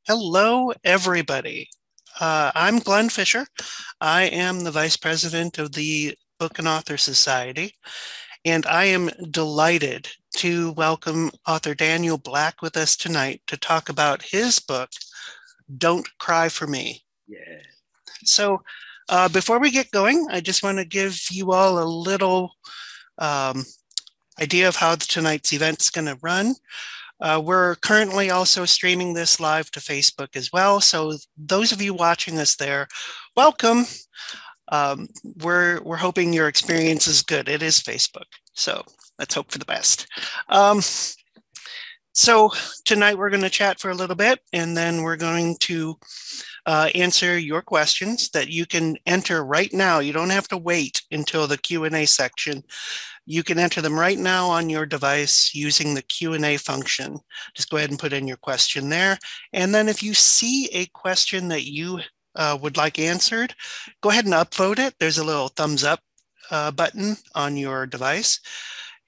Hello, everybody. I'm Glenn Fischer. I am the Vice President of the Book and Author Society, and I am delighted to welcome author Daniel Black with us tonight to talk about his book, Don't Cry for Me. Yeah. So, before we get going, I just want to give you all a little um, idea of how tonight's event's going to run. We're currently also streaming this live to Facebook as well. So those of you watching us there, welcome. We're hoping your experience is good. It is Facebook, so let's hope for the best. So tonight we're going to chat for a little bit, and then we're going to answer your questions that you can enter right now. You don't have to wait until the Q&A section. You can enter them right now on your device using the Q&A function. Just go ahead and put in your question there. And then if you see a question that you would like answered, go ahead and upvote it. There's a little thumbs up button on your device.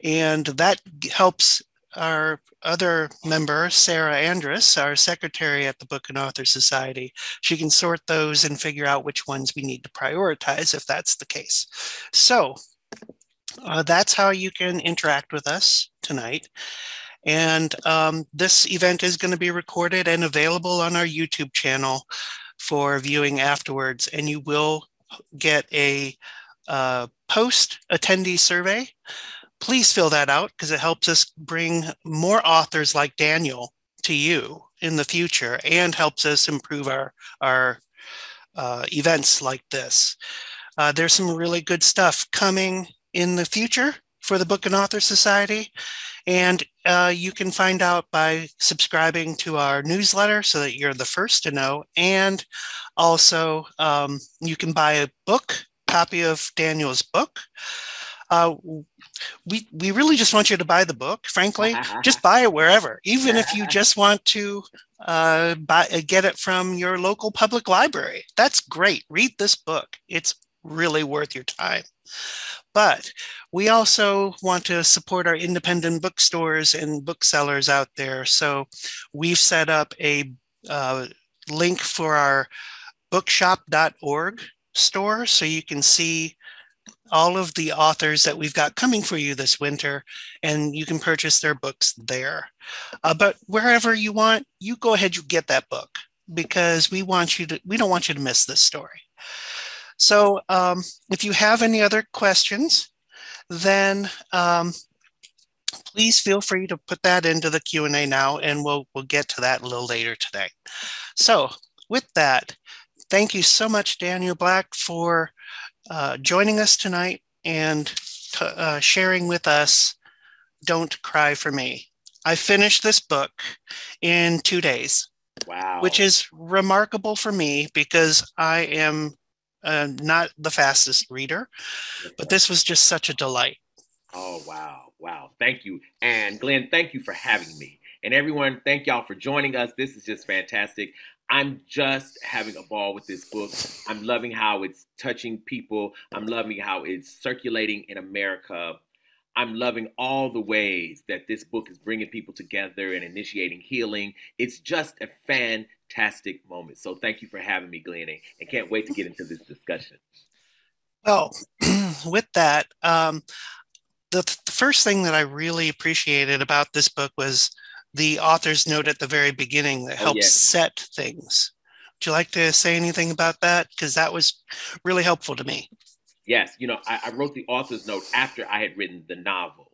And that helps our other member, Sarah Andrus, our secretary at the Book and Author Society. She can sort those and figure out which ones we need to prioritize if that's the case. So that's how you can interact with us tonight. And this event is going to be recorded and available on our YouTube channel for viewing afterwards. And you will get a post attendee survey. Please fill that out because it helps us bring more authors like Daniel to you in the future and helps us improve our events like this. There's some really good stuff coming in the future for the Book and Author Society. And you can find out by subscribing to our newsletter so that you're the first to know. And also, you can buy a copy of Daniel's book. We really just want you to buy the book, frankly. Just buy it wherever, even if you just want to get it from your local public library. That's great. Read this book. It's really worth your time. But we also want to support our independent bookstores and booksellers out there. So we've set up a link for our bookshop.org store so you can see all of the authors that we've got coming for you this winter, and you can purchase their books there. But wherever you want, you go ahead, you get that book because we don't want you to miss this story. So if you have any other questions, then please feel free to put that into the Q&A now, and we'll get to that a little later today. So with that, thank you so much, Daniel Black, for joining us tonight and sharing with us Don't Cry for Me. I finished this book in 2 days. Wow. Which is remarkable for me because I am not the fastest reader, but this was just such a delight. Oh, wow. Wow. Thank you. And Glenn, thank you for having me. And everyone, thank y'all for joining us. This is just fantastic. I'm just having a ball with this book. I'm loving how it's touching people. I'm loving how it's circulating in America. I'm loving all the ways that this book is bringing people together and initiating healing. It's just a fantastic moment. So thank you for having me, Glenn, and can't wait to get into this discussion. Well, with that, the first thing that I really appreciated about this book was the author's note at the very beginning that helps set things. Would you like to say anything about that? Because that was really helpful to me. Yes, I wrote the author's note after I had written the novel.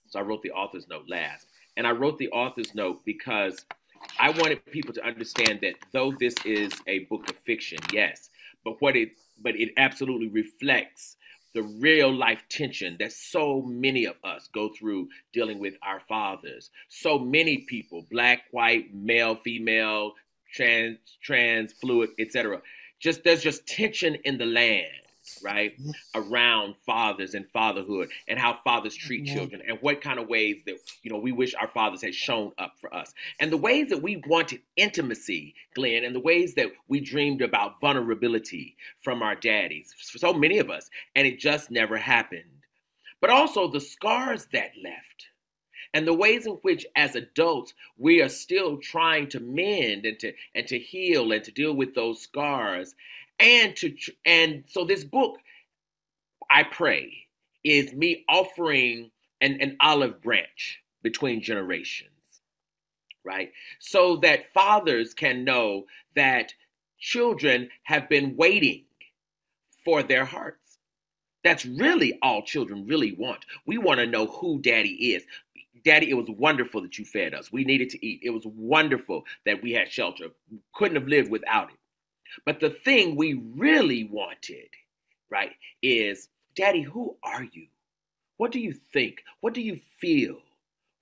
So I wrote the author's note last. And I wrote the author's note because I wanted people to understand that though this is a book of fiction, yes, but it absolutely reflects the real life tension that so many of us go through dealing with our fathers. So many people, black, white, male, female, trans, fluid, etc. There's just tension in the land, right, around fathers and fatherhood and how fathers treat children and what kind of ways that we wish our fathers had shown up for us and the ways that we wanted intimacy, Glenn, and the ways that we dreamed about vulnerability from our daddies, for so many of us, and it just never happened. But also the scars that left and the ways in which as adults we are still trying to mend and to heal and to deal with those scars. And so this book, I pray, is me offering an olive branch between generations, right? So that fathers can know that children have been waiting for their hearts. That's really all children really want. We want to know who daddy is. Daddy, it was wonderful that you fed us. We needed to eat. It was wonderful that we had shelter. Couldn't have lived without it. But the thing we really wanted, right, is, Daddy, who are you? What do you think? What do you feel?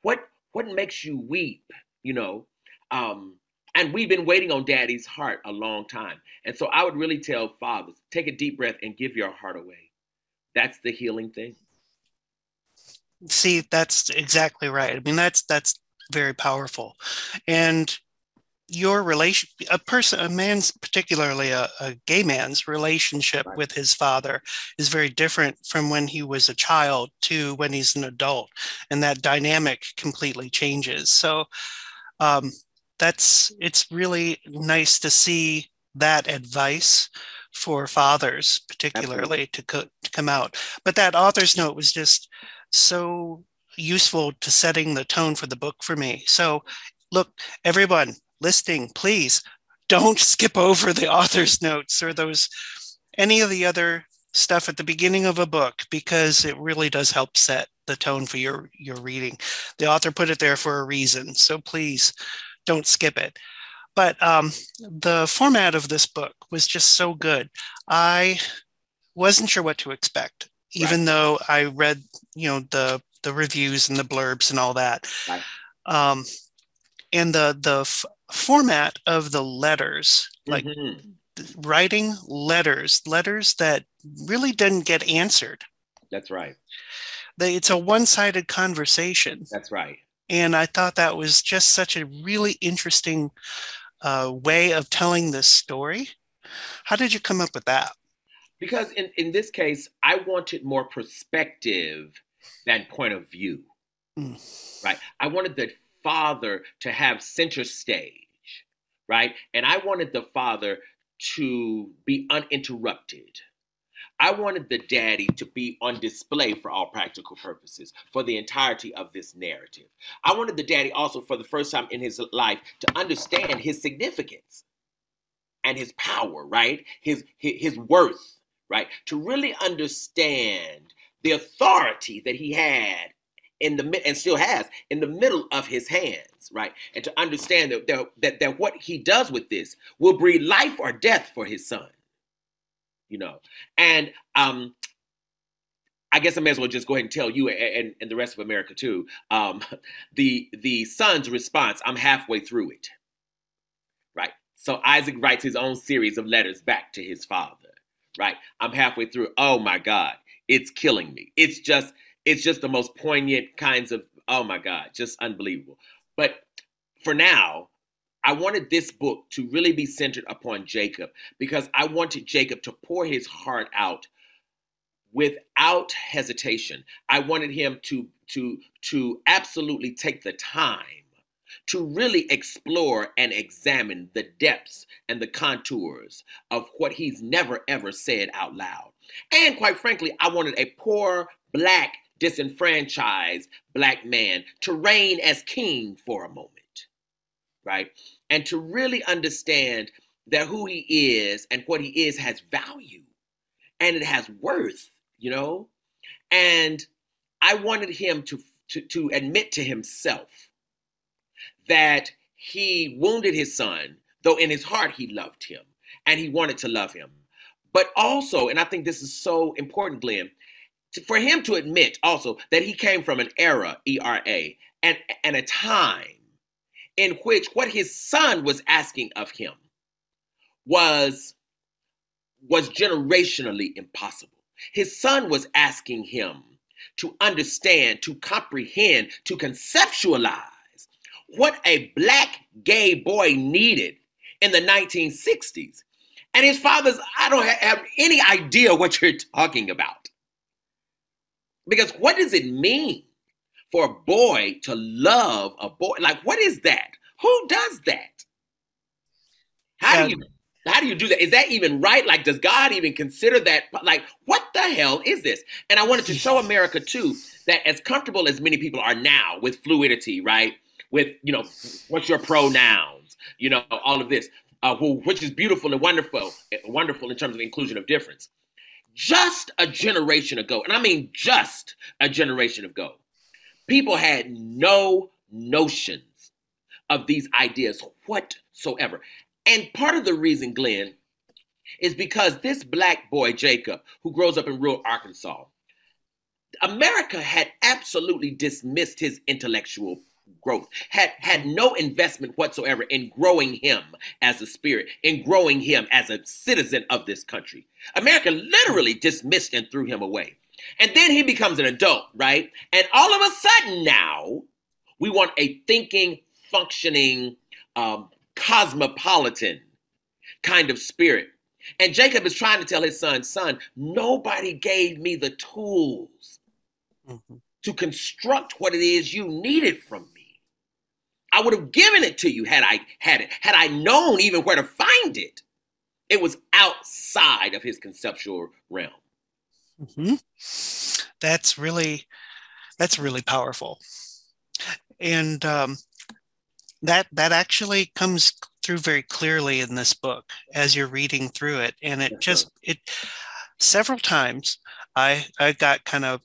What makes you weep? You know, and we've been waiting on Daddy's heart a long time. And so I would really tell fathers, take a deep breath and give your heart away. That's the healing thing. See, that's exactly right. I mean, that's very powerful. And your relation, a man's, particularly a gay man's relationship Right. with his father is very different from when he was a child to when he's an adult. And that dynamic completely changes. So it's really nice to see that advice for fathers, particularly to come out. But that author's note was just so useful to setting the tone for the book for me. So look, everyone listening, please don't skip over the author's notes or any of the other stuff at the beginning of a book, because it really does help set the tone for your reading. The author put it there for a reason, so please don't skip it. But the format of this book was just so good. I wasn't sure what to expect, even though I read, the reviews and the blurbs and all that. Right. And the format of the letters, like writing letters that really didn't get answered. That's right. It's a one-sided conversation. That's right. And I thought that was just such a really interesting way of telling this story. How did you come up with that? Because in this case, I wanted more perspective than point of view. Right. I wanted the father to have center stage, right? And I wanted the father to be uninterrupted. I wanted the daddy to be on display for all practical purposes for the entirety of this narrative. I wanted the daddy also, for the first time in his life, to understand his significance and his power, right? His worth, right? To really understand the authority that he had and still has in the middle of his hands, right? And to understand that what he does with this will breed life or death for his son, And I guess I may as well just go ahead and tell you and the rest of America too. The son's response: I'm halfway through it, right? So Isaac writes his own series of letters back to his father, right? I'm halfway through. Oh my God, it's killing me. It's just the most poignant kinds of, oh my God, just unbelievable. But for now, I wanted this book to really be centered upon Jacob, because I wanted Jacob to pour his heart out without hesitation. I wanted him to absolutely take the time to really explore and examine the depths and the contours of what he's never ever said out loud. And quite frankly, I wanted a poor, Black, disenfranchised Black man to reign as king for a moment, right? And to really understand that who he is and what he is has value and it has worth, And I wanted him to admit to himself that he wounded his son, though in his heart he loved him and he wanted to love him. But also, and I think this is so important, Glenn, for him to admit also that he came from an era, ERA, and a time in which what his son was asking of him was generationally impossible. His son was asking him to understand, to comprehend, to conceptualize what a Black gay boy needed in the 1960s. And his father's, I don't have any idea what you're talking about. Because what does it mean for a boy to love a boy. Like, what is that? Who does that? How do you do that? Is that even right? Like, does God even consider that? Like, what the hell is this? And I wanted to show America too that as comfortable as many people are now with fluidity, right? With, what's your pronouns? All of this, which is beautiful and wonderful in terms of inclusion of difference. Just a generation ago, and I mean just a generation ago, people had no notions of these ideas whatsoever. And part of the reason, Glenn, is because this black boy, Jacob, who grows up in rural Arkansas, America had absolutely dismissed his intellectual growth, had no investment whatsoever in growing him as a spirit, in growing him as a citizen of this country. America literally dismissed and threw him away. And then he becomes an adult, right? And all of a sudden now, we want a thinking, functioning, cosmopolitan kind of spirit. And Jacob is trying to tell his son, nobody gave me the tools to construct what it is you needed from me. I would have given it to you had I had it, had I known even where to find it. It was outside of his conceptual realm. Mm-hmm. That's really powerful. And that actually comes through very clearly in this book as you're reading through it. And it several times I got kind of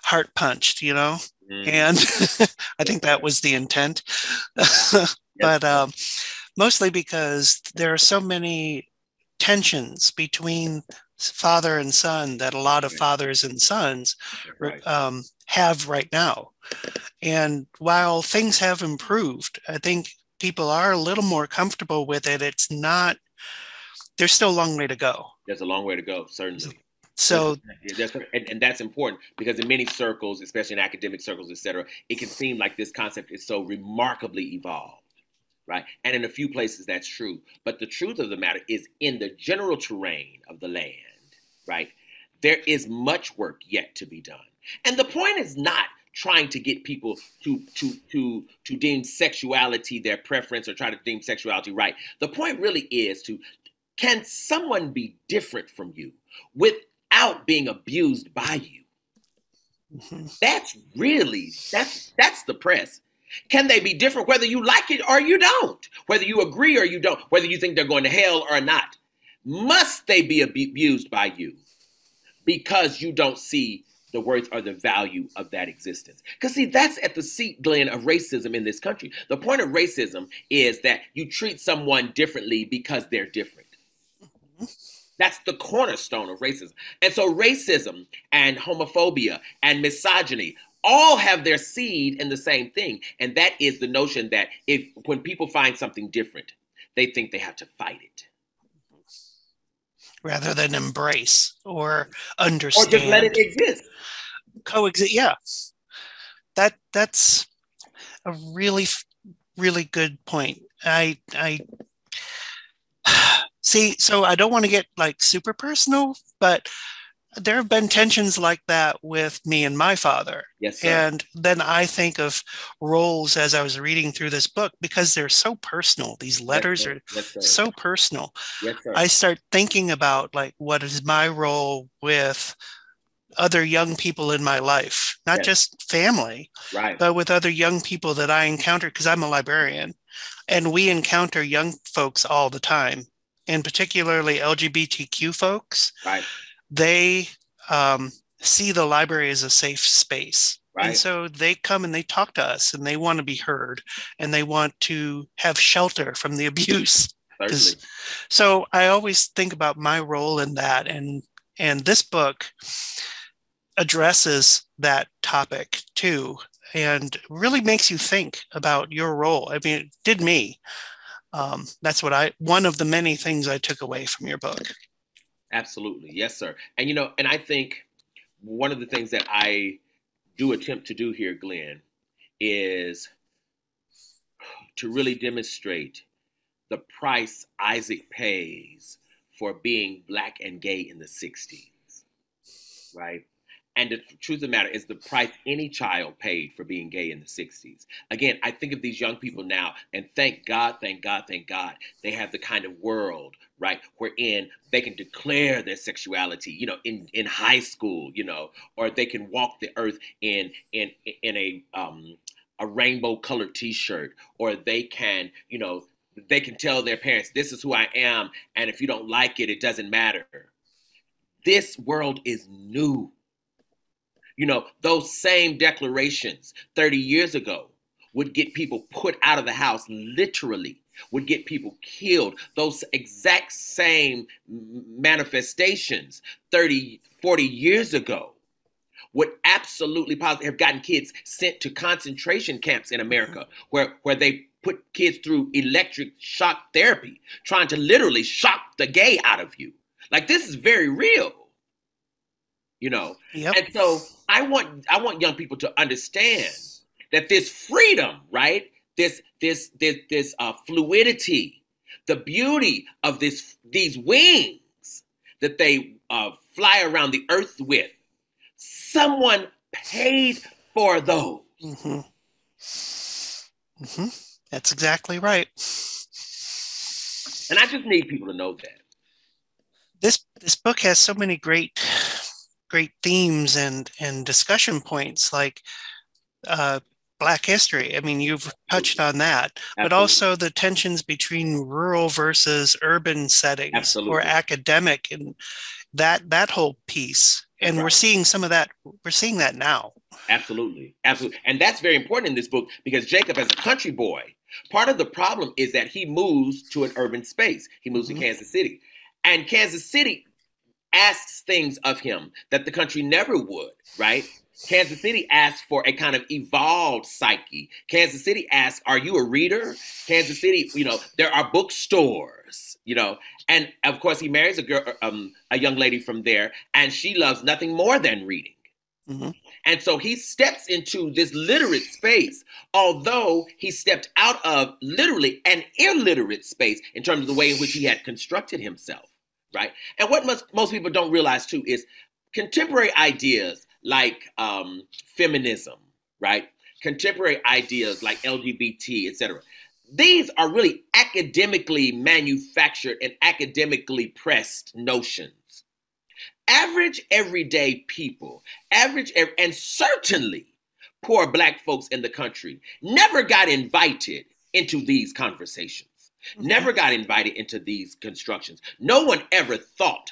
heart punched, and I think that was the intent. But mostly because there are so many tensions between father and son that a lot of fathers and sons have right now. And while things have improved, I think people are a little more comfortable with it. There's still a long way to go. There's a long way to go, certainly. So, and that's important because in many circles, especially in academic circles, et cetera, it can seem like this concept is so remarkably evolved, right? And in a few places that's true. But the truth of the matter is in the general terrain of the land, right, there is much work yet to be done. And the point is not trying to get people to deem sexuality their preference or try to deem sexuality right. The point really is can someone be different from you without being abused by you? Mm-hmm. That's the press. Can they be different whether you like it or you don't? Whether you agree or you don't? Whether you think they're going to hell or not? Must they be abused by you because you don't see the worth or the value of that existence? Because see, that's at the seat, Glenn, of racism in this country. The point of racism is that you treat someone differently because they're different. Mm-hmm. That's the cornerstone of racism. And so racism and homophobia and misogyny all have their seed in the same thing. And that is the notion that when people find something different, they think they have to fight it. Rather than embrace or understand. Or just let it exist. Coexist, yeah. That's a really, really good point. I see, so I don't want to get like super personal, but there have been tensions like that with me and my father. Yes, sir. And then I think of roles as I was reading through this book because they're so personal. These letters are so personal. Yes, sir. I start thinking about like, what is my role with other young people in my life, not just family, right, but with other young people that I encounter, because I'm a librarian and we encounter young folks all the time, and particularly LGBTQ folks. Right. They see the library as a safe space. Right. And so they come and they talk to us and they want to be heard and they want to have shelter from the abuse. So I always think about my role in that. And this book addresses that topic too, and really makes you think about your role. I mean, it did me. That's one of the many things I took away from your book. Absolutely. Yes, sir. And, and I think one of the things that I do attempt to do here, Glenn, is to really demonstrate the price Isaac pays for being Black and gay in the 60s, right? And the truth of the matter is the price any child paid for being gay in the 60s. Again, I think of these young people now, and thank God, thank God, thank God, they have the kind of world, right, wherein they can declare their sexuality, in high school, or they can walk the earth in a rainbow colored T-shirt, or they can, they can tell their parents, this is who I am, and if you don't like it, it doesn't matter. This world is new. Those same declarations 30 years ago would get people put out of the house, literally, would get people killed. Those exact same manifestations 30, 40 years ago would absolutely positively have gotten kids sent to concentration camps in America where they put kids through electric shock therapy, trying to literally shock the gay out of you. Like, this is very real. Yep. And so I want young people to understand that this freedom, right? This fluidity, the beauty of these wings that they fly around the earth with. Someone paid for those. Mm-hmm. Mm-hmm. That's exactly right. And I just need people to know that. This book has so many great themes and discussion points, like Black history. I mean, you've touched on that, but also the tensions between rural versus urban settings or academic, and that whole piece. And we're seeing some of that. We're seeing that now. Absolutely. And that's very important in this book, because Jacob, as a country boy, part of the problem is that he moves to an urban space. He moves to Kansas City. And Kansas City asks things of him that the country never would, right? Kansas City asks for a kind of evolved psyche. Kansas City asks, are you a reader? Kansas City, there are bookstores, and of course he marries a young lady from there, and she loves nothing more than reading. Mm-hmm. And so he steps into this literate space, although he stepped out of literally an illiterate space in terms of the way in which he had constructed himself. Right. And what most people don't realize, too, is contemporary ideas like feminism, right? Contemporary ideas like LGBT, etc. These are really academically manufactured and academically pressed notions. Average, everyday people, and certainly poor Black folks in the country never got invited into these conversations. Never got invited into these constructions. No one ever thought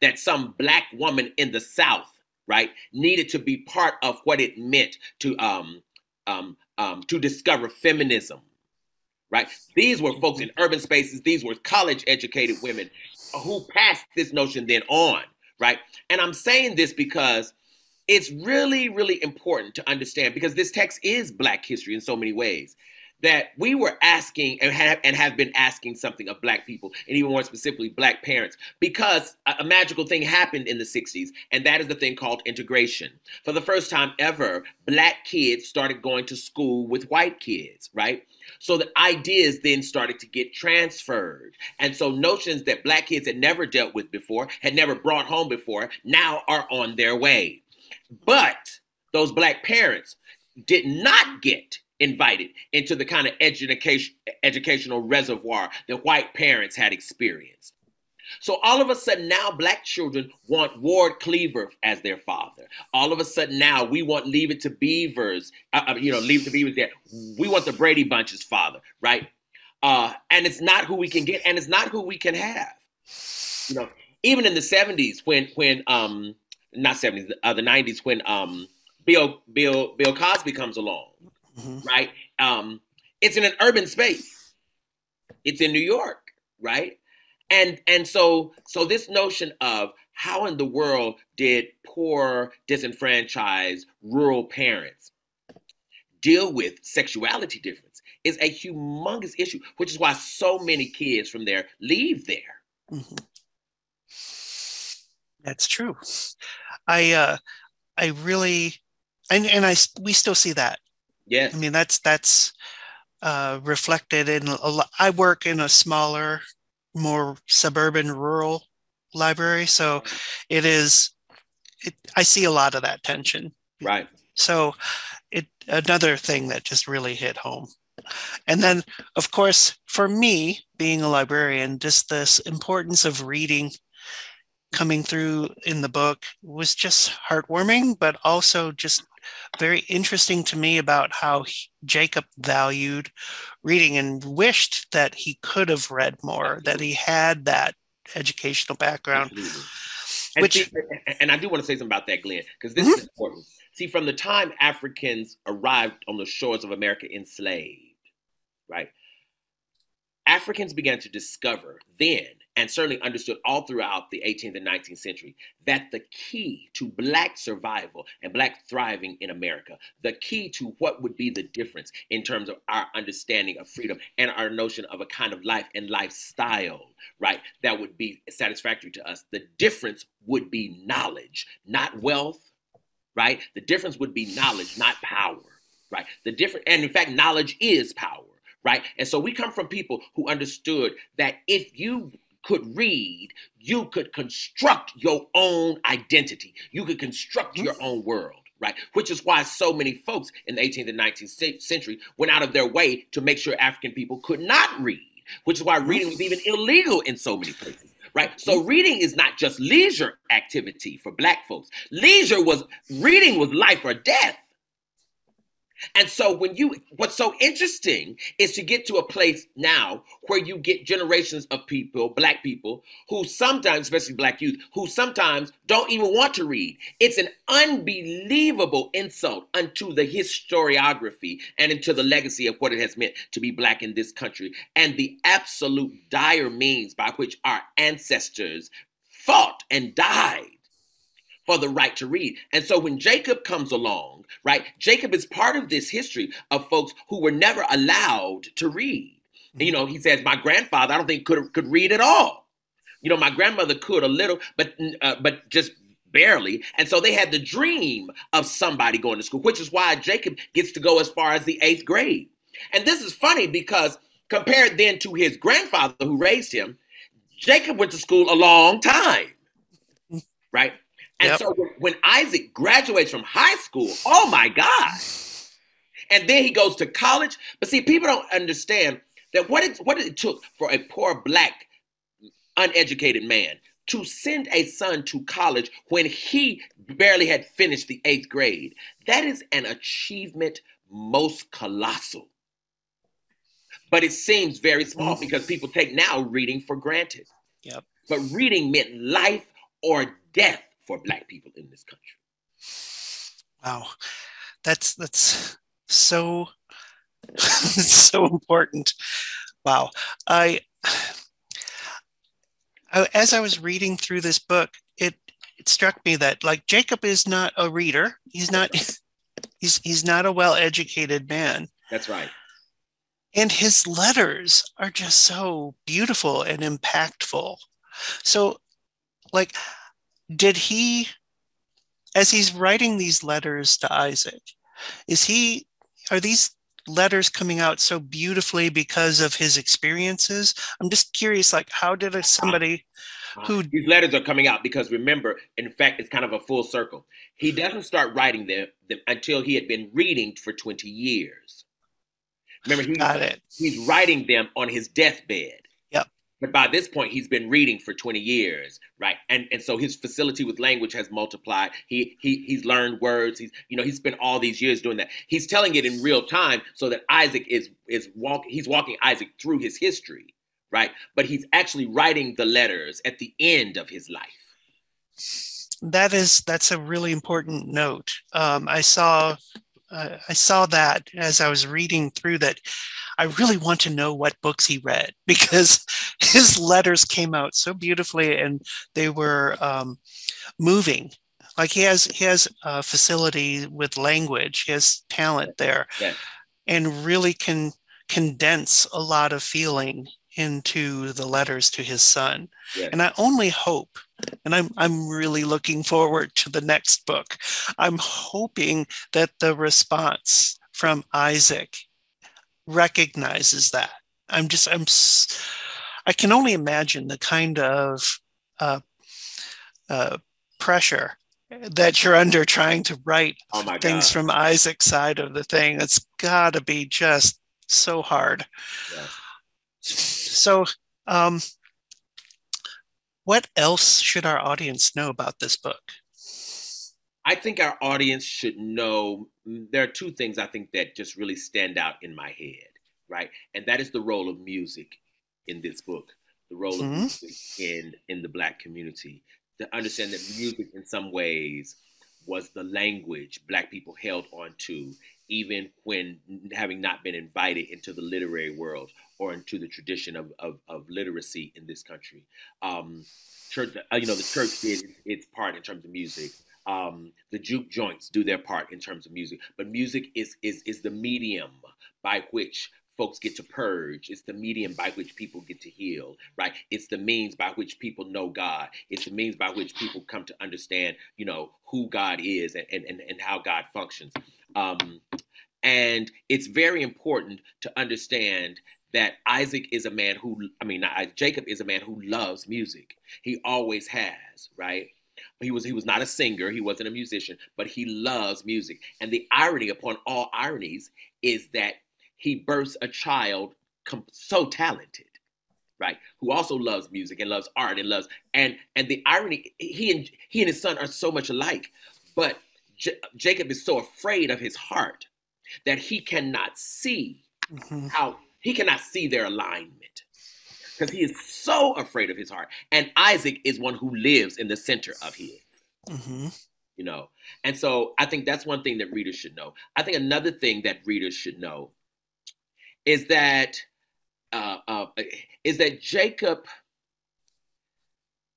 that some Black woman in the South, right, needed to be part of what it meant to discover feminism, right? These were folks in urban spaces. These were college-educated women who passed this notion then on, right? And I'm saying this because it's really, really important to understand, because this text is Black history in so many ways, that we were asking and have been asking something of Black people, and even more specifically Black parents, because a magical thing happened in the 60s, and that is the thing called integration. For the first time ever, Black kids started going to school with white kids, right? So the ideas then started to get transferred. And so notions that Black kids had never dealt with before, had never brought home before, now are on their way. But those Black parents did not get invited into the kind of educational reservoir that white parents had experienced. So all of a sudden now Black children want Ward Cleaver as their father. All of a sudden now we want Leave It to Beavers, Leave It to Beavers there. We want the Brady Bunch's father, right? And it's not who we can get, and it's not who we can have. Even in the 70s when not 70s, the 90s, when Bill Cosby comes along. Mm-hmm. Right. It's in an urban space. It's in New York. Right. And so this notion of how in the world did poor, disenfranchised, rural parents deal with sexuality difference is a humongous issue, which is why so many kids from there leave there. Mm-hmm. That's true. I really, we still see that. Yes. I mean, that's reflected in a lot. I work in a smaller, more suburban, rural library, so it is I see a lot of that tension. Right. So another thing that just really hit home. And then, of course, for me, being a librarian, just this importance of reading coming through in the book was just heartwarming, but also just very interesting to me about how Jacob valued reading and wished that he could have read more, that he had that educational background. Absolutely. Which, and I do want to say something about that, Glenn, because this is important. See, from the time Africans arrived on the shores of America enslaved, right? Africans began to discover then, and certainly understood all throughout the 18th and 19th century, that the key to Black survival and Black thriving in America, the key to what would be the difference in terms of our understanding of freedom and our notion of a kind of life and lifestyle, right, that would be satisfactory to us, the difference would be knowledge, not wealth, right? The difference would be knowledge, not power, right? And in fact, knowledge is power. Right. And so we come from people who understood that if you could read, you could construct your own identity. You could construct your own world. Right. Which is why so many folks in the 18th and 19th century went out of their way to make sure African people could not read, which is why reading was even illegal in so many places. Right. So reading is not just leisure activity for Black folks. Reading was life or death. And so what's so interesting is to get to a place now where you get generations of people, Black people, who sometimes, especially Black youth, who sometimes don't even want to read. It's an unbelievable insult unto the historiography and into the legacy of what it has meant to be Black in this country and the absolute dire means by which our ancestors fought and died for the right to read. And so when Jacob comes along, right, Jacob is part of this history of folks who were never allowed to read. And, he says, my grandfather, I don't think could read at all. My grandmother could a little, but just barely. And so they had the dream of somebody going to school, which is why Jacob gets to go as far as the 8th grade. And this is funny because compared then to his grandfather who raised him, Jacob went to school a long time, right? And so when Isaac graduates from high school, oh my God. And then he goes to college. But see, people don't understand that what it took for a poor Black, uneducated man to send a son to college when he barely had finished the 8th grade. That is an achievement most colossal. But it seems very small because people take now reading for granted. Yep. But reading meant life or death for Black people in this country. Wow. That's so so important. Wow. As I was reading through this book, it struck me that like Jacob is not a reader. He's not a well-educated man. That's right. And his letters are just so beautiful and impactful. So like, did he, as he's writing these letters to Isaac, are these letters coming out so beautifully because of his experiences? I'm just curious, like, how did somebody who... These letters are coming out because, remember, in fact, it's kind of a full circle. He doesn't start writing them until he had been reading for 20 years. Remember, he's writing them on his deathbed. But by this point, he's been reading for 20 years, right? And so his facility with language has multiplied. He's learned words. He's spent all these years doing that. He's telling it in real time so that Isaac he's walking Isaac through his history, right? But he's actually writing the letters at the end of his life. That's a really important note. I saw that as I was reading through that. I really want to know what books he read because his letters came out so beautifully and they were moving. Like he has a facility with language, he has talent there, and really can condense a lot of feeling into the letters to his son. And I only hope, and I'm really looking forward to the next book. I'm hoping that the response from Isaac recognizes that. I can only imagine the kind of pressure that you're under trying to write Oh my things God. from Isaac's side of the thing. It's got to be just so hard. Yeah. So, um, what else should our audience know about this book? I think our audience should know there are two things I think that just really stand out in my head, right? And that is the role of music in this book, the role of Hmm. music in the Black community. To understand that music, in some ways, was the language Black people held on to, even when having not been invited into the literary world or into the tradition of literacy in this country. Church, the church did its part in terms of music. The juke joints do their part in terms of music, but music is the medium by which folks get to purge. It's the medium by which people get to heal, right? It's the means by which people know God. It's the means by which people come to understand, who God is and how God functions. Um, and it's very important to understand that Isaac is a man Jacob is a man who loves music. He always has, right? He was not a singer, he wasn't a musician, but he loves music. And the irony upon all ironies is that he births a child so talented, right? Who also loves music and loves art and loves and the irony, he and his son are so much alike, but Jacob is so afraid of his heart that he cannot see Hmm. their alignment because he is so afraid of his heart. And Isaac is one who lives in the center of his, Hmm. you know. And so I think that's one thing that readers should know. I think another thing that readers should know is that uh, uh,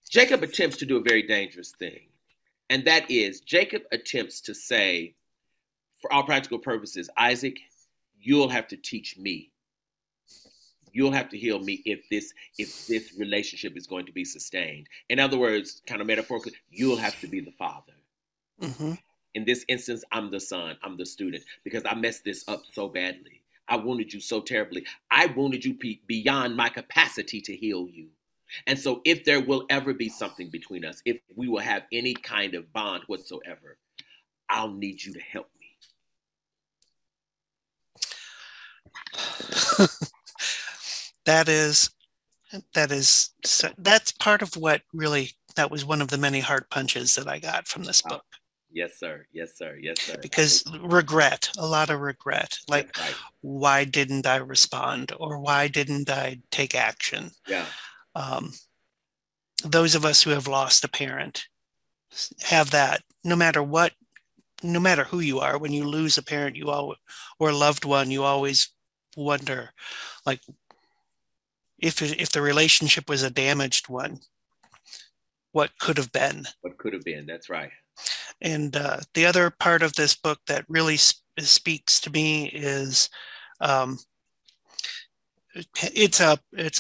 Jacob attempts to do a very dangerous thing, and that is Jacob attempts to say, for all practical purposes, Isaac, you'll have to teach me. You'll have to heal me if this relationship is going to be sustained. In other words, kind of metaphorically, you'll have to be the father. Hmm. In this instance, I'm the son, I'm the student, because I messed this up so badly. I wounded you so terribly. I wounded you beyond my capacity to heal you. And so, if there will ever be something between us, if we will have any kind of bond whatsoever, I'll need you to help me. that is that's part of what really that was one of the many hard punches that I got from this Oh, book. yes, sir. Yes, sir. Yes, sir. Because regret, a lot of regret, like That's right. why didn't I respond or why didn't I take action? Yeah. um, those of us who have lost a parent have that no matter what, no matter who you are. When you lose a parent, you all or a loved one, you always wonder, like, if the relationship was a damaged one, what could have been. What could have been. That's right. And the other part of this book that really speaks to me is, um, it's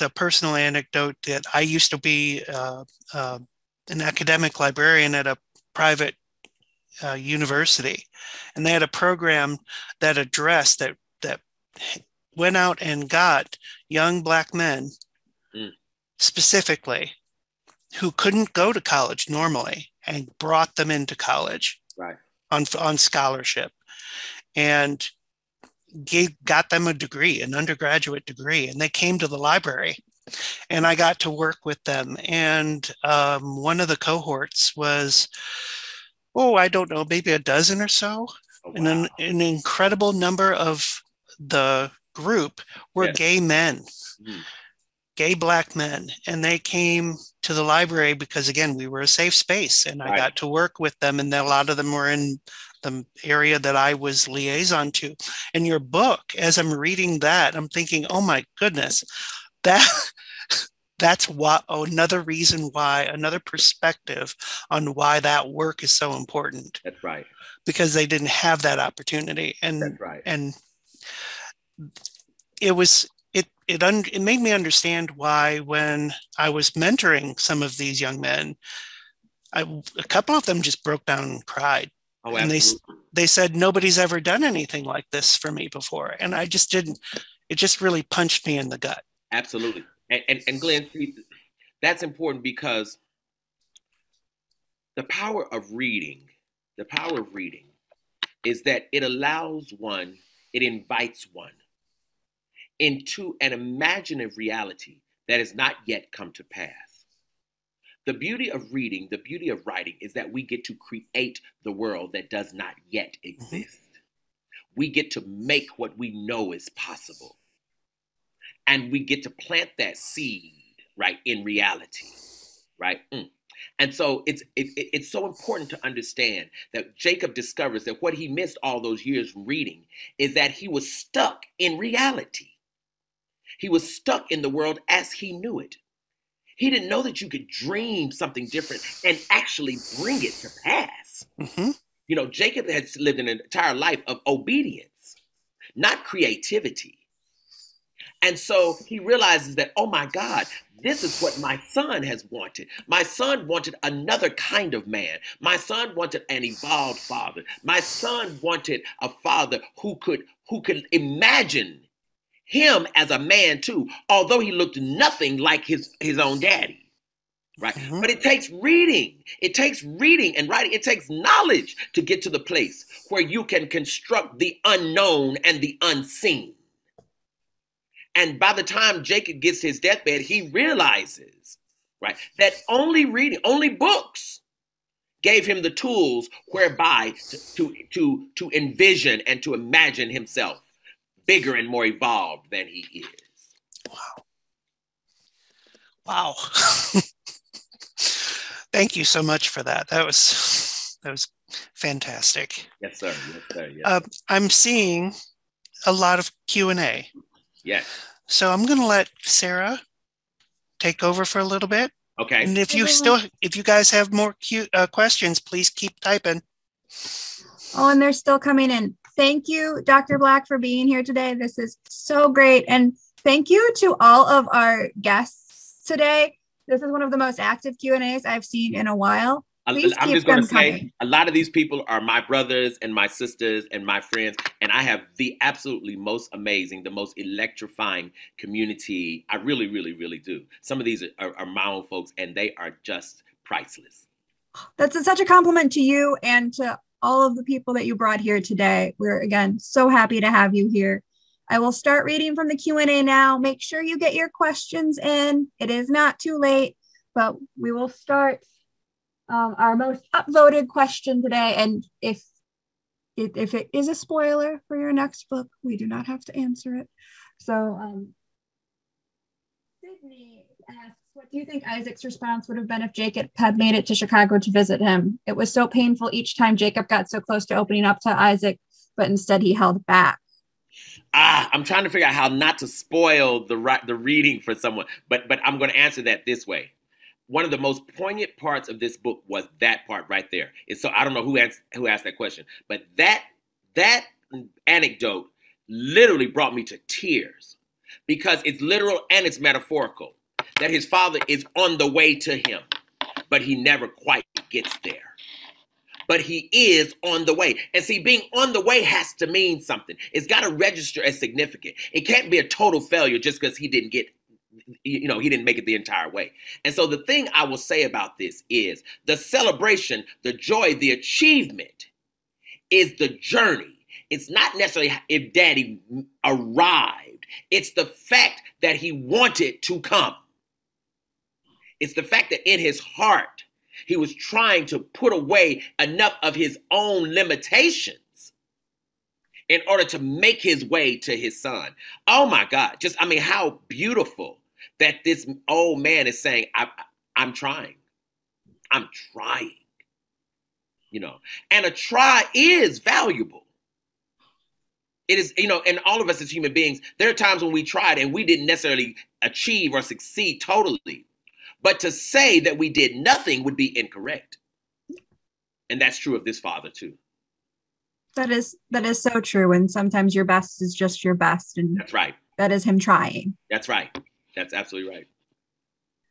a personal anecdote that I used to be an academic librarian at a private university, and they had a program that addressed that went out and got young Black men Mm, specifically who couldn't go to college normally and brought them into college right. on scholarship, and got them a degree, an undergraduate degree, and they came to the library, and I got to work with them. And one of the cohorts was, oh, I don't know, maybe a dozen or so. Oh, And wow. an incredible number of the group were Yes. gay men, Mm, gay Black men. And they came to the library because, again, we were a safe space and I right. got to work with them. And a lot of them were in the area that I was liaison to. And your book, as I'm reading that, I'm thinking, oh my goodness, that that's what another reason why, another perspective on why that work is so important, That's right. because they didn't have that opportunity. and That's right. and it was it made me understand why, when I was mentoring some of these young men, a couple of them just broke down and cried, Oh, and absolutely. they said nobody's ever done anything like this for me before, and I just didn't. It just really punched me in the gut. Absolutely. And Glenn, see, that's important because The power of reading, is that it allows one, it invites one into an imaginative reality that has not yet come to pass. The beauty of reading, the beauty of writing is that we get to create the world that does not yet exist. We get to make what we know is possible. And we get to plant that seed, right, in reality, right? And so it's so important to understand that Jacob discovers that what he missed all those years from reading is that he was stuck in reality. He was stuck in the world as he knew it. He didn't know that you could dream something different and actually bring it to pass. You know, Jacob has lived an entire life of obedience, not creativity. And so he realizes that, oh my God, this is what my son has wanted. My son wanted another kind of man. My son wanted an evolved father. My son wanted a father who could imagine him as a man too, although he looked nothing like his own daddy. Right. But it takes reading. It takes reading and writing. It takes knowledge to get to the place where you can construct the unknown and the unseen. And by the time Jacob gets to his deathbed, he realizes, right, that only reading, only books gave him the tools whereby to envision and to imagine himself bigger and more evolved than he is. Wow. Thank you so much for that. That was fantastic. Yes, sir. Yes, sir. Yes. I'm seeing a lot of Q&A. Yes. So I'm going to let Sarah take over for a little bit. Okay. And if you guys have more questions, please keep typing. Oh, and they're still coming in. Thank you, Dr. Black, for being here today. This is so great. And thank you to all of our guests today. This is one of the most active Q&As I've seen in a while. Please I'm keep just going to say, coming. a lot of these people are my brothers and my sisters and my friends, and I have the absolutely most amazing, the most electrifying community. I really, really, really do. Some of these are my own folks, and they are just priceless. That's such a compliment to you and to all of the people that you brought here today. We're, again, so happy to have you here. I will start reading from the Q&A now. Make sure you get your questions in. It is not too late, but we will start our most upvoted question today. And if it is a spoiler for your next book, we do not have to answer it. So Sydney asks, what do you think Isaac's response would have been if Jacob had made it to Chicago to visit him? It was so painful each time Jacob got so close to opening up to Isaac, but instead he held back. I'm trying to figure out how not to spoil the reading for someone, but I'm going to answer that this way. One of the most poignant parts of this book was that part right there. So I don't know who asked that question, but that anecdote literally brought me to tears because it's literal and it's metaphorical. That his father is on the way to him, but he never quite gets there. But he is on the way. And see, being on the way has to mean something. It's got to register as significant. It can't be a total failure just because he didn't make it the entire way. And so the thing I will say about this is the celebration, the joy, the achievement is the journey. It's not necessarily if daddy arrived. It's the fact that he wanted to come. It's the fact that in his heart, he was trying to put away enough of his own limitations in order to make his way to his son. Oh my God. How beautiful that this old man is saying, I'm trying. I'm trying. And a try is valuable. It is, and all of us as human beings, there are times when we tried and we didn't necessarily achieve or succeed totally. But to say that we did nothing would be incorrect. And that's true of this father too. That is so true. And sometimes your best is just your best. And that's right. That is him trying. That's right. That's absolutely right.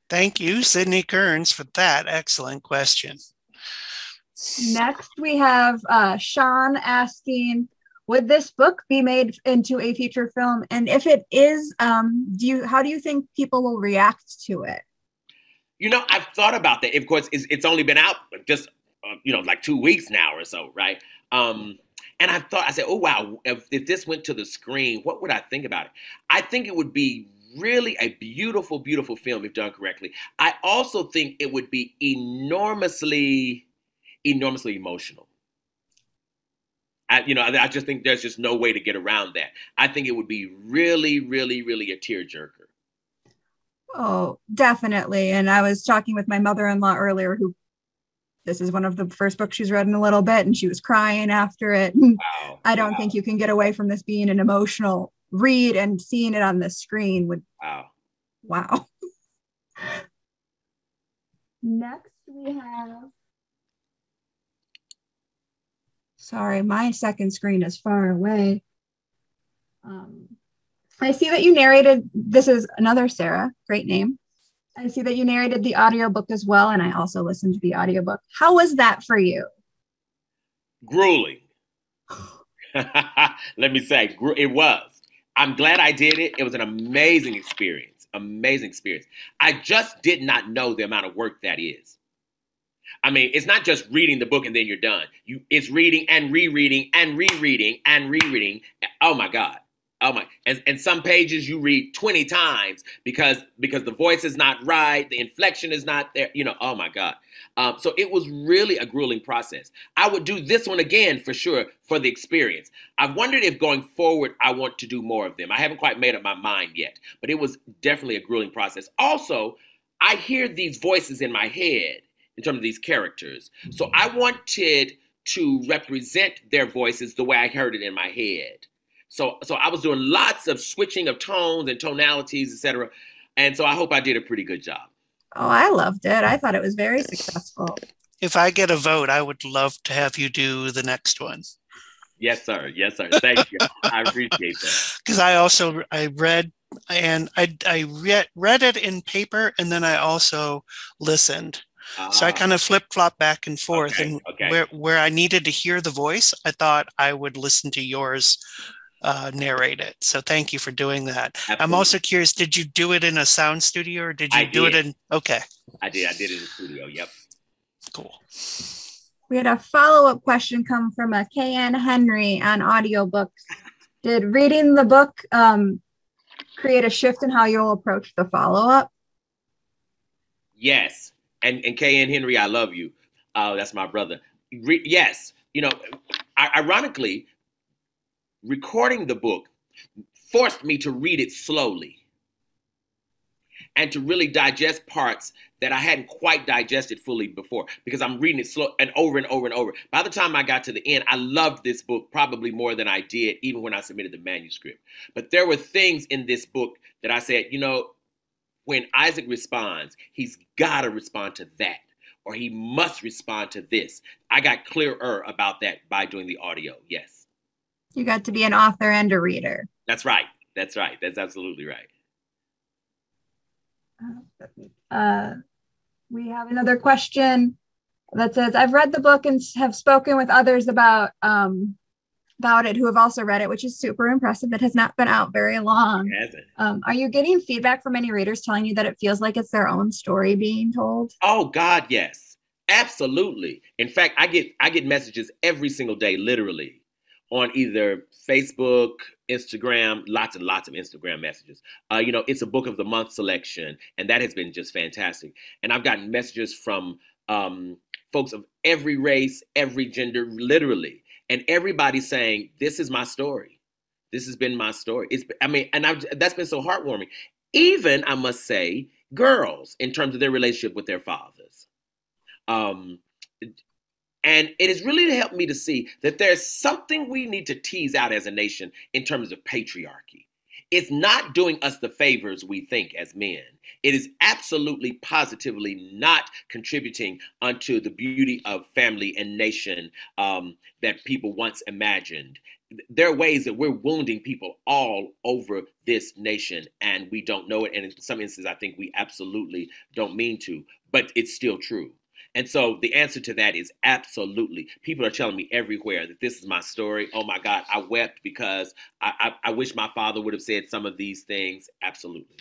Thank you, Sydney Kearns, for that excellent question. Next, we have Sean asking, would this book be made into a feature film? And if it is, how do you think people will react to it? I've thought about that. Of course, it's only been out just like 2 weeks now or so, right? And I said, oh, wow, if this went to the screen, what would I think about it? I think it would be really a beautiful, beautiful film if done correctly. I also think it would be enormously, enormously emotional. I just think there's just no way to get around that. I think it would be really, really, really a tearjerker. Oh, definitely. And I was talking with my mother-in-law earlier, who this is one of the first books she's read in a little bit, and she was crying after it. Wow. I don't think you can get away from this being an emotional read, and seeing it on the screen would. Wow. Next we have. Sorry, my second screen is far away. I see that you narrated. This is another Sarah. Great name. I see that you narrated the audiobook as well, and I also listened to the audiobook. How was that for you? Grueling. Let me say, it was. I'm glad I did it. It was an amazing experience. Amazing experience. I just did not know the amount of work that is. I mean, it's not just reading the book and then you're done. It's reading and rereading and rereading and rereading. Oh my God. Oh my. And some pages you read 20 times because the voice is not right, the inflection is not there, oh my God. So it was really a grueling process. I would do this one again for sure for the experience. I've wondered if going forward I want to do more of them. I haven't quite made up my mind yet, but it was definitely a grueling process. Also, I hear these voices in my head in terms of these characters. So I wanted to represent their voices the way I heard it in my head. So I was doing lots of switching of tones and tonalities, etc. And so I hope I did a pretty good job. Oh, I loved it. I thought it was very successful. If I get a vote, I would love to have you do the next one. Yes, sir. Yes, sir. Thank you. I appreciate that. Because I read it in paper, and then I also listened. So I kind of flip-flop back and forth. Where I needed to hear the voice, I thought I would listen to yours narrate it. So thank you for doing that. Absolutely. I'm also curious, did you do it in a sound studio or did you do it in? Okay. I did it in the studio. Yep. Cool. We had a follow-up question come from a KN Henry on audiobooks. Did reading the book create a shift in how you'll approach the follow-up? Yes. And KN Henry, I love you. That's my brother. Yes. Ironically, recording the book forced me to read it slowly and to really digest parts that I hadn't quite digested fully before because I'm reading it slow and over and over and over. By the time I got to the end, I loved this book probably more than I did even when I submitted the manuscript. But there were things in this book that I said, when Isaac responds, he's got to respond to that, or he must respond to this. I got clearer about that by doing the audio. Yes. You got to be an author and a reader. That's right. That's right. That's absolutely right. We have another question that says, I've read the book and have spoken with others about it who have also read it, which is super impressive. It has not been out very long. It hasn't. Are you getting feedback from any readers telling you that it feels like it's their own story being told? Oh God, yes. Absolutely. In fact, I get messages every single day, literally, on either Facebook, Instagram, lots and lots of Instagram messages. It's a book of the month selection, and that has been just fantastic. And I've gotten messages from folks of every race, every gender, literally, and everybody saying, "This is my story. This has been my story." That's been so heartwarming. Even, I must say, girls in terms of their relationship with their fathers. And it has really helped me to see that there's something we need to tease out as a nation in terms of patriarchy. It's not doing us the favors we think as men. It is absolutely, positively not contributing unto the beauty of family and nation that people once imagined. There are ways that we're wounding people all over this nation, and we don't know it. And in some instances, I think we absolutely don't mean to, but it's still true. And so the answer to that is absolutely. People are telling me everywhere that this is my story. Oh my God, I wept because I wish my father would have said some of these things. Absolutely.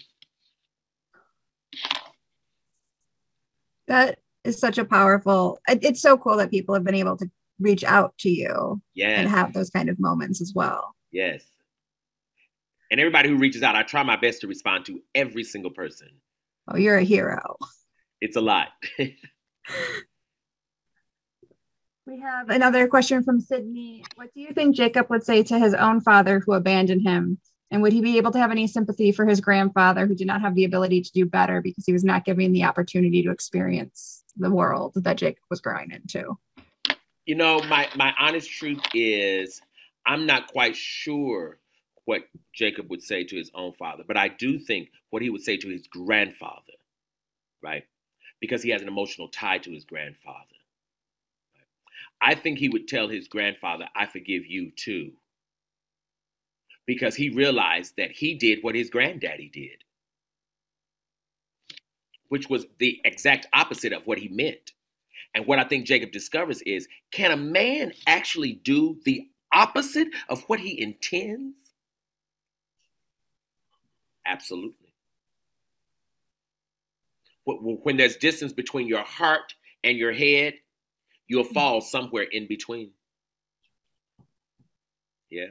That is such a powerful, it's so cool that people have been able to reach out to you and Yes. have those kind of moments as well. Yes. And everybody who reaches out, I try my best to respond to every single person. Oh, you're a hero. It's a lot. We have another question from Sydney. What do you think Jacob would say to his own father who abandoned him? And would he be able to have any sympathy for his grandfather who did not have the ability to do better because he was not given the opportunity to experience the world that Jacob was growing into? You know, my honest truth is I'm not quite sure what Jacob would say to his own father, but I do think what he would say to his grandfather, right? Because he has an emotional tie to his grandfather. I think he would tell his grandfather, I forgive you too. Because he realized that he did what his granddaddy did, which was the exact opposite of what he meant. And what I think Jacob discovers is, can a man actually do the opposite of what he intends? Absolutely. When there's distance between your heart and your head, you'll fall somewhere in between. Yeah.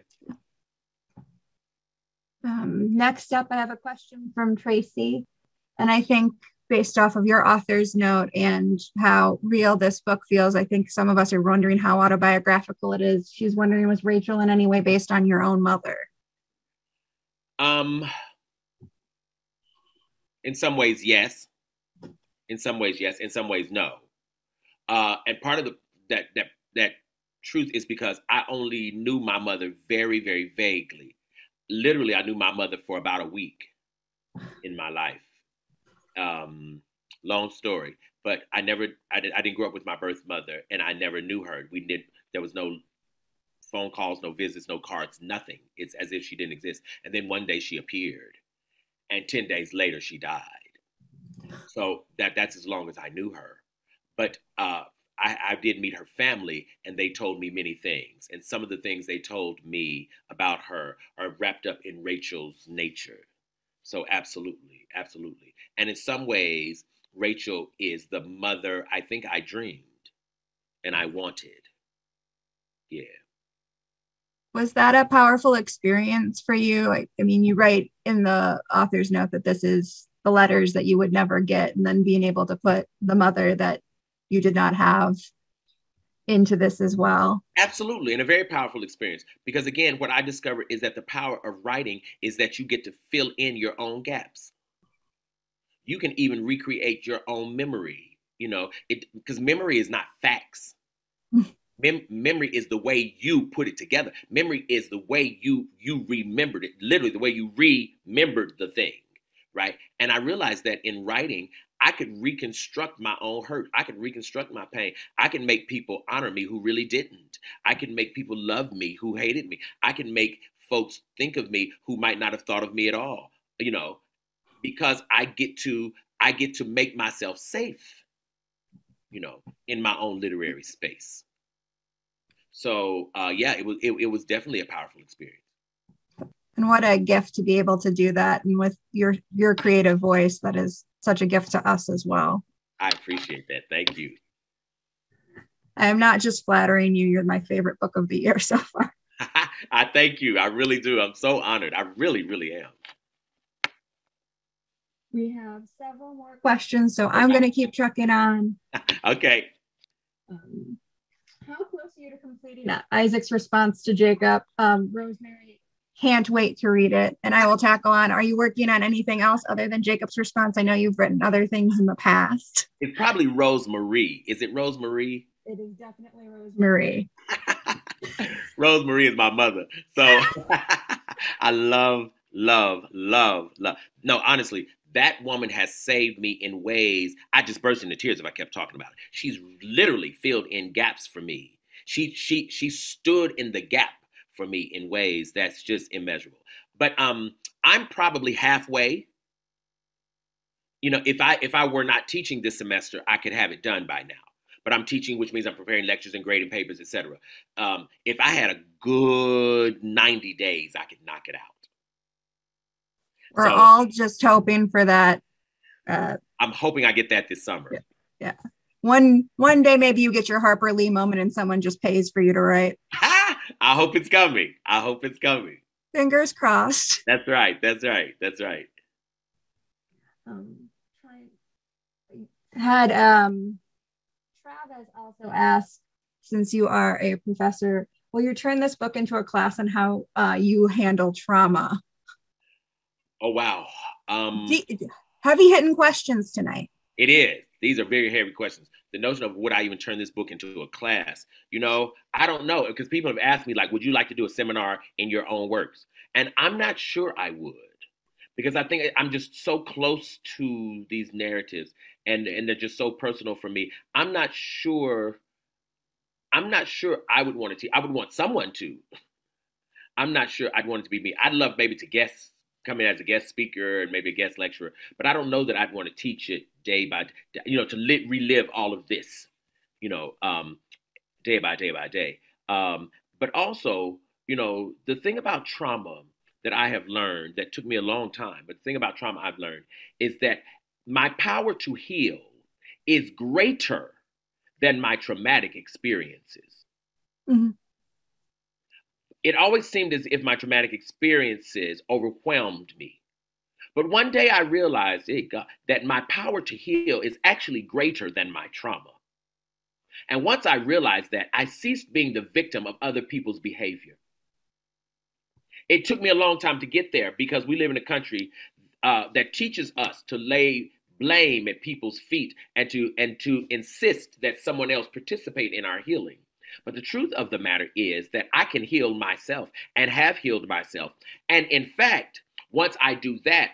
Next up, I have a question from Tracy. And I think based off of your author's note and how real this book feels, I think some of us are wondering how autobiographical it is. She's wondering, was Rachel in any way based on your own mother? In some ways, yes. In some ways, yes. In some ways, no. And part of that truth is because I only knew my mother very, very vaguely. Literally, I knew my mother for about a week in my life. Long story, but I didn't grow up with my birth mother, and I never knew her. There was no phone calls, no visits, no cards, nothing. It's as if she didn't exist. And then one day she appeared, and 10 days later she died. So that's as long as I knew her. But I did meet her family, and they told me many things. And some of the things they told me about her are wrapped up in Rachel's nature. So absolutely, absolutely. And in some ways, Rachel is the mother I think I dreamed and I wanted. Yeah. Was that a powerful experience for you? I mean, you write in the author's note that this is the letters that you would never get, and then being able to put the mother that you did not have into this as well. Absolutely. And a very powerful experience. Because again, what I discovered is that the power of writing is that you get to fill in your own gaps. You can even recreate your own memory, because memory is not facts. Memory is the way you put it together. Memory is the way you remembered it, literally the way you remembered the thing, right? And I realized that in writing, I could reconstruct my own hurt. I could reconstruct my pain. I can make people honor me who really didn't. I can make people love me who hated me. I can make folks think of me who might not have thought of me at all, because I get to make myself safe, in my own literary space. So yeah, it was definitely a powerful experience. And what a gift to be able to do that, and with your creative voice, that is such a gift to us as well. I appreciate that. Thank you. I am not just flattering you. You're my favorite book of the year so far. I thank you. I really do. I'm so honored. I really, really am. We have several more questions, so I'm going to keep trucking on. Okay. How close are you to completing Isaac's response to Jacob? Rosemary can't wait to read it, and I will tackle on. Are you working on anything else other than Jacob's response? I know you've written other things in the past. It's probably Rosemary. Is it Rosemary? It is definitely Rosemary. Rosemary is my mother. So I love. No, honestly, that woman has saved me in ways. I just burst into tears if I kept talking about it. She's literally filled in gaps for me. She stood in the gap for me in ways that's just immeasurable. But I'm probably halfway. If I were not teaching this semester, I could have it done by now. But I'm teaching, which means I'm preparing lectures and grading papers, etc. If I had a good 90 days, I could knock it out. We're all just hoping for that. I'm hoping I get that this summer. Yeah. one day maybe you get your Harper Lee moment and someone just pays for you to write. I hope it's coming. I hope it's coming. Fingers crossed. That's right. That's right. That's right. Had Travis also asked, since you are a professor, will you turn this book into a class on how you handle trauma? Oh, wow. Heavy-hitting questions tonight. It is. These are very heavy questions. The notion of would I even turn this book into a class? You know, I don't know, because people have asked me, like, would you like to do a seminar in your own works? And I'm not sure I would, because I think I'm just so close to these narratives, and they're just so personal for me. I'm not sure I would want to. I would want someone to. I'm not sure I'd want it to be me. I'd love maybe to come in as a guest speaker and maybe a guest lecturer, but I don't know that I'd want to teach it day by day, to relive all of this, day by day by day. But also, the thing about trauma that I have learned, that took me a long time, but the thing about trauma I've learned is that my power to heal is greater than my traumatic experiences. Mm-hmm. It always seemed as if my traumatic experiences overwhelmed me. But one day I realized, that my power to heal is actually greater than my trauma. And once I realized that, I ceased being the victim of other people's behavior. It took me a long time to get there, because we live in a country that teaches us to lay blame at people's feet and to insist that someone else participate in our healing. But the truth of the matter is that I can heal myself and have healed myself. And in fact, once I do that,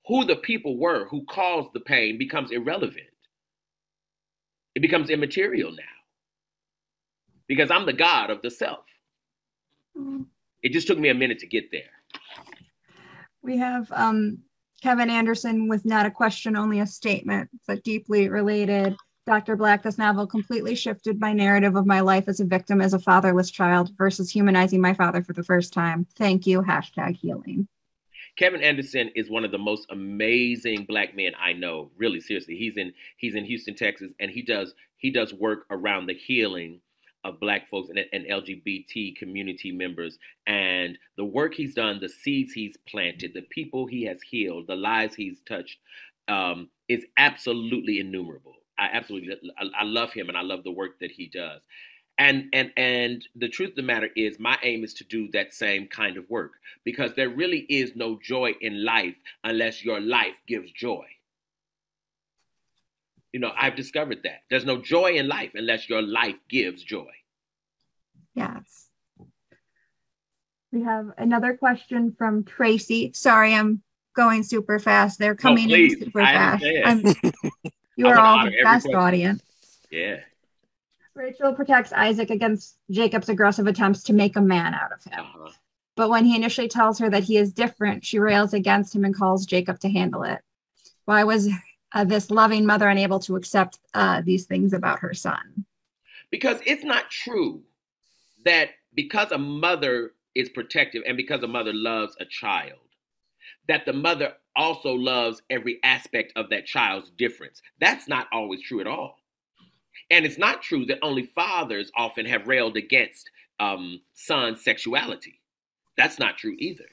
who the people were who caused the pain becomes irrelevant. It becomes immaterial now, because I'm the God of the self. It just took me a minute to get there. We have Kevin Anderson with not a question, only a statement, but deeply related. Dr. Black, this novel completely shifted my narrative of my life as a victim, as a fatherless child, versus humanizing my father for the first time. Thank you. #healing. Kevin Anderson is one of the most amazing Black men I know. Really, seriously. He's in Houston, Texas, and he does work around the healing of Black folks and LGBT community members. And the work he's done, the seeds he's planted, the people he has healed, the lives he's touched, is absolutely innumerable. I love him, and I love the work that he does. And the truth of the matter is, my aim is to do that same kind of work, because there really is no joy in life unless your life gives joy. I've discovered that there's no joy in life unless your life gives joy. Yes. We have another question from Tracy. Sorry, I'm going super fast. They're coming in super fast. You are all the best audience. Yeah. Rachel protects Isaac against Jacob's aggressive attempts to make a man out of him. Uh-huh. But when he initially tells her that he is different, she rails against him and calls Jacob to handle it. Why was this loving mother unable to accept these things about her son? Because it's not true that because a mother is protective and because a mother loves a child, that the mother also loves every aspect of that child's difference. That's not always true at all. And it's not true that only fathers often have railed against sons' sexuality. That's not true either.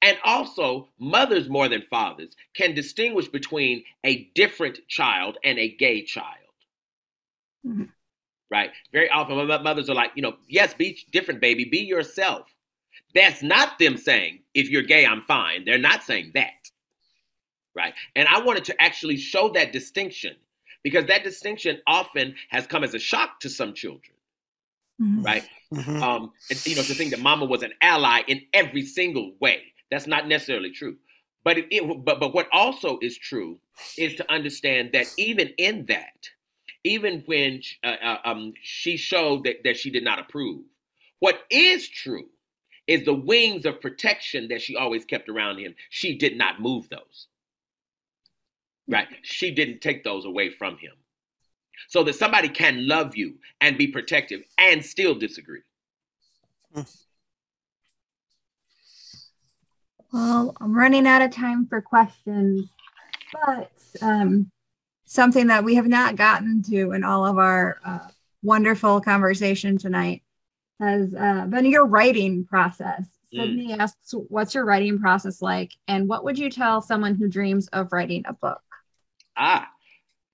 And also, mothers more than fathers can distinguish between a different child and a gay child. Mm-hmm. Right? Very often, mothers are like, yes, be different, baby, be yourself. That's not them saying, if you're gay, I'm fine. They're not saying that. Right? And I wanted to actually show that distinction, because that distinction often has come as a shock to some children. Mm-hmm. Right? Mm-hmm. And, to think that mama was an ally in every single way. That's not necessarily true. But but what also is true is to understand that even in that, even when she showed that she did not approve, what is true is the wings of protection that she always kept around him. She did not move those. Right? She didn't take those away from him. So that somebody can love you and be protective and still disagree. Well, I'm running out of time for questions, but something that we have not gotten to in all of our wonderful conversation tonight has been your writing process. Sydney asks, what's your writing process like? And what would you tell someone who dreams of writing a book?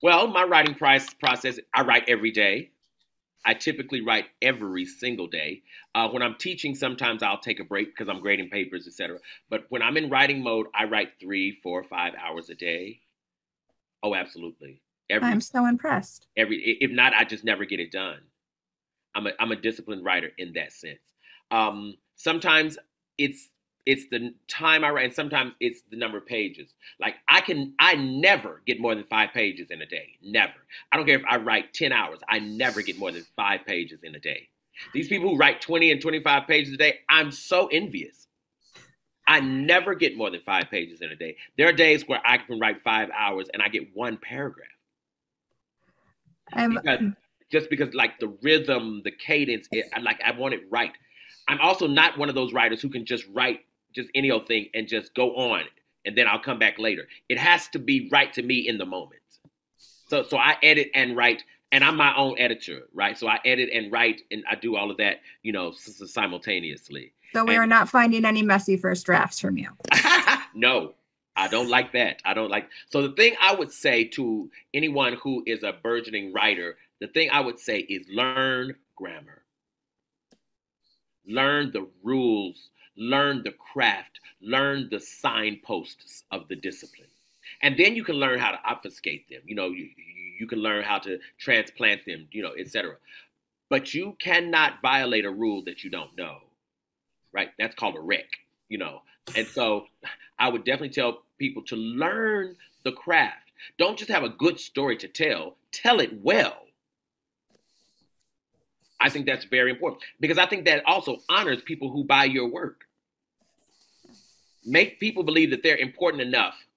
Well, my writing process, I write every day. I typically write every single day. When I'm teaching, sometimes I'll take a break because I'm grading papers, etc. But when I'm in writing mode, I write 3, 4, 5 hours a day. Oh, absolutely. I'm so impressed. If not, I just never get it done. I'm a disciplined writer in that sense. Sometimes it's the time I write, and sometimes it's the number of pages. Like I never get more than 5 pages in a day. Never. I don't care if I write 10 hours. I never get more than 5 pages in a day. These people who write 20 and 25 pages a day, I'm so envious. I never get more than 5 pages in a day. There are days where I can write 5 hours and I get 1 paragraph. Because like the rhythm, the cadence, I want it right. I'm also not one of those writers who can just write just any old thing and just go on and then I'll come back later. It has to be right to me in the moment. So I edit and write, and I'm my own editor, right? So I edit and write and I do all of that, simultaneously. So we are not finding any messy first drafts from you. No, I don't like that. So the thing I would say to anyone who is a burgeoning writer, the thing I would say is learn grammar. Learn the rules, learn the craft, learn the signposts of the discipline. And then you can learn how to obfuscate them. You can learn how to transplant them, etc. But you cannot violate a rule that you don't know, right? That's called a wreck, And so I would definitely tell people to learn the craft. Don't just have a good story to tell it well. I think that's very important because I think that also honors people who buy your work. Make people believe that they're important enough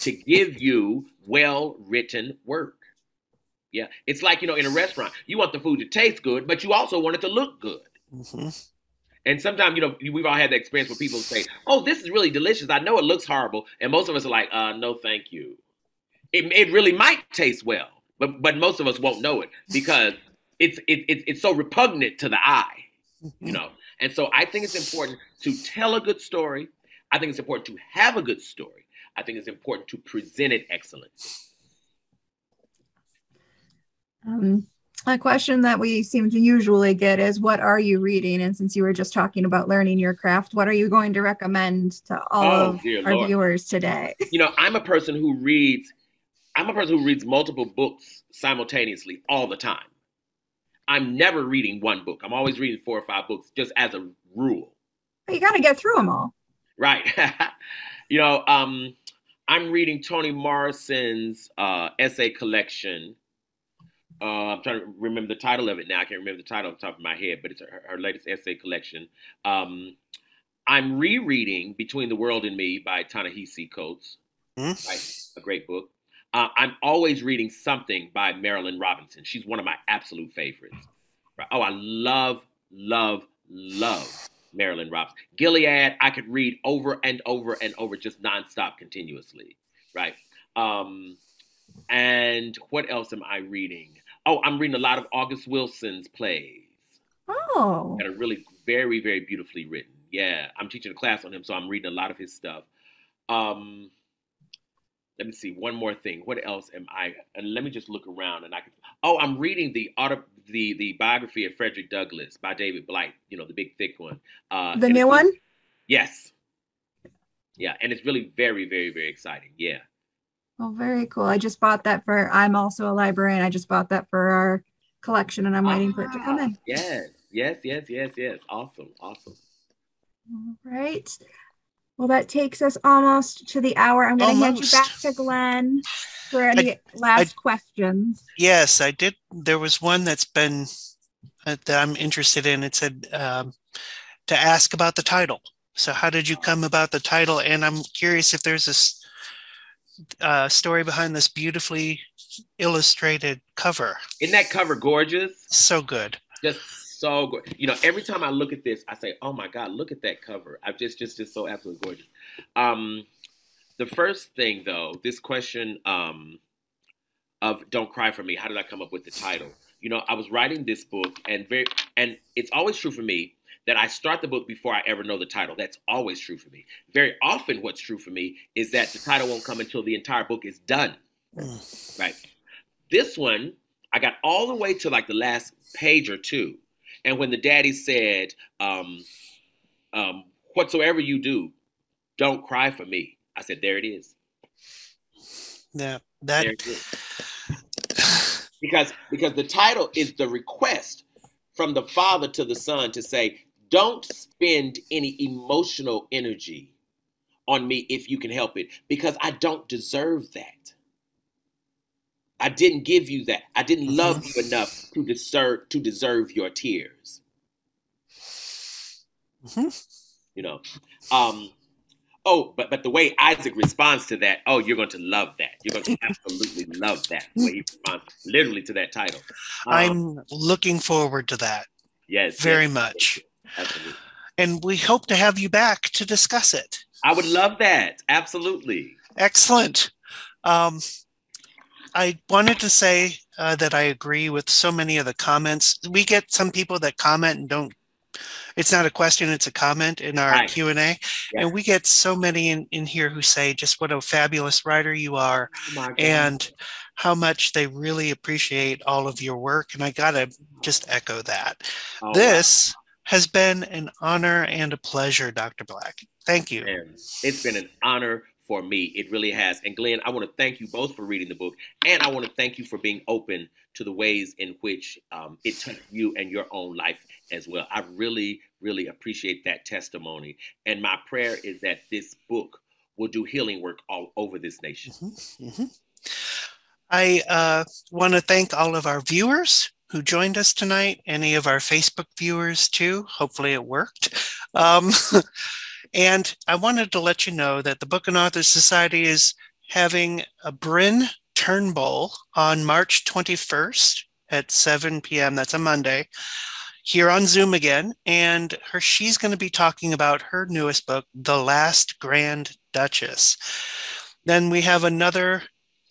to give you well-written work. Yeah. It's like, in a restaurant, you want the food to taste good, but you also want it to look good. Mm-hmm. And sometimes, we've all had that experience where people say, oh, this is really delicious. I know it looks horrible. And most of us are like, no, thank you. It really might taste well, but most of us won't know it because it's so repugnant to the eye, And so I think it's important to tell a good story. I think it's important to have a good story. I think it's important to present it excellently. A question that we seem to usually get is, what are you reading? And since you were just talking about learning your craft, what are you going to recommend to all of our viewers today? I'm a person who reads multiple books simultaneously all the time. I'm never reading one book. I'm always reading 4 or 5 books just as a rule. You got to get through them all. Right. I'm reading Toni Morrison's essay collection. I'm trying to remember the title of it now. I can't remember the title off the top of my head, but it's her latest essay collection. I'm rereading Between the World and Me by Ta-Nehisi Coates. Right? A great book. I'm always reading something by Marilynne Robinson. She's one of my absolute favorites. Right? Oh, I love Marilynne Robinson. Gilead, I could read over and over and over, just nonstop, continuously. Right? And what else am I reading? Oh, I'm reading a lot of August Wilson's plays. Oh. That are really very, very beautifully written. Yeah, I'm teaching a class on him, so I'm reading a lot of his stuff. Let me see, one more thing. What else am I? And let me just look around, and I'm reading the biography of Frederick Douglass by David Blight. The big thick one. The new one? Yes. Yeah, and it's really very, very, very exciting. Yeah. Oh, very cool. I'm also a librarian. I just bought that for our collection, and I'm waiting for it to come in. Yes. Awesome. All right. Well, that takes us almost to the hour. I'm going to hand you back to Glenn for any last questions. Yes, I did. There was one that I'm interested in. It said to ask about the title. So how did you come about the title? And I'm curious if there's a story behind this beautifully illustrated cover. Isn't that cover gorgeous? So good. Just so good. Every time I look at this, I say, oh my God, look at that cover. I'm just so absolutely gorgeous. The first thing though, this question, of Don't Cry for Me. How did I come up with the title? You know, I was writing this book, and it's always true for me that I start the book before I ever know the title. That's always true for me. Very often what's true for me is that the title won't come until the entire book is done. Right. This one, I got all the way to like the last page or two. And when the daddy said, whatsoever you do, don't cry for me, I said, there it is. Yeah, there it is. Because the title is the request from the father to the son to say, don't spend any emotional energy on me if you can help it, because I don't deserve that. I didn't give you that. I didn't love you enough to deserve your tears. You know. But the way Isaac responds to that, you're going to love that. You're going to absolutely love that. The way he responds literally to that title. I'm looking forward to that. Yes. Very much. Absolutely. And we hope to have you back to discuss it. I would love that. Absolutely. Excellent. I wanted to say that I agree with so many of the comments. We get some people that comment and don't. It's not a question, it's a comment in our Q&A. Yeah. And we get so many in here who say just what a fabulous writer you are, and how much they really appreciate all of your work. And I got to just echo that. This has been an honor and a pleasure, Dr. Black. Thank you. It's been an honor for me. It really has. And Glenn, I want to thank you both for reading the book. And I want to thank you for being open to the ways in which it touched you and your own life as well. I really, really appreciate that testimony. And my prayer is that this book will do healing work all over this nation. I want to thank all of our viewers who joined us tonight, any of our Facebook viewers too. Hopefully it worked. And I wanted to let you know that the Book and Authors Society is having a Bryn Turnbull on March 21st at 7 p.m. That's a Monday, here on Zoom again. And she's going to be talking about her newest book, The Last Grand Duchess. Then we have another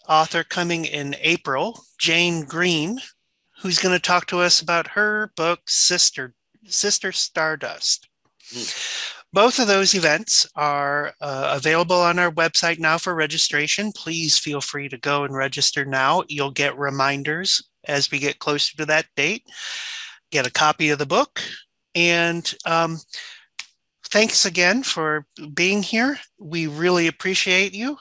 author coming in April, Jane Green, who's going to talk to us about her book, Sister Stardust. Both of those events are available on our website now for registration. Please feel free to go and register now. You'll get reminders as we get closer to that date. Get a copy of the book. And thanks again for being here. We really appreciate you.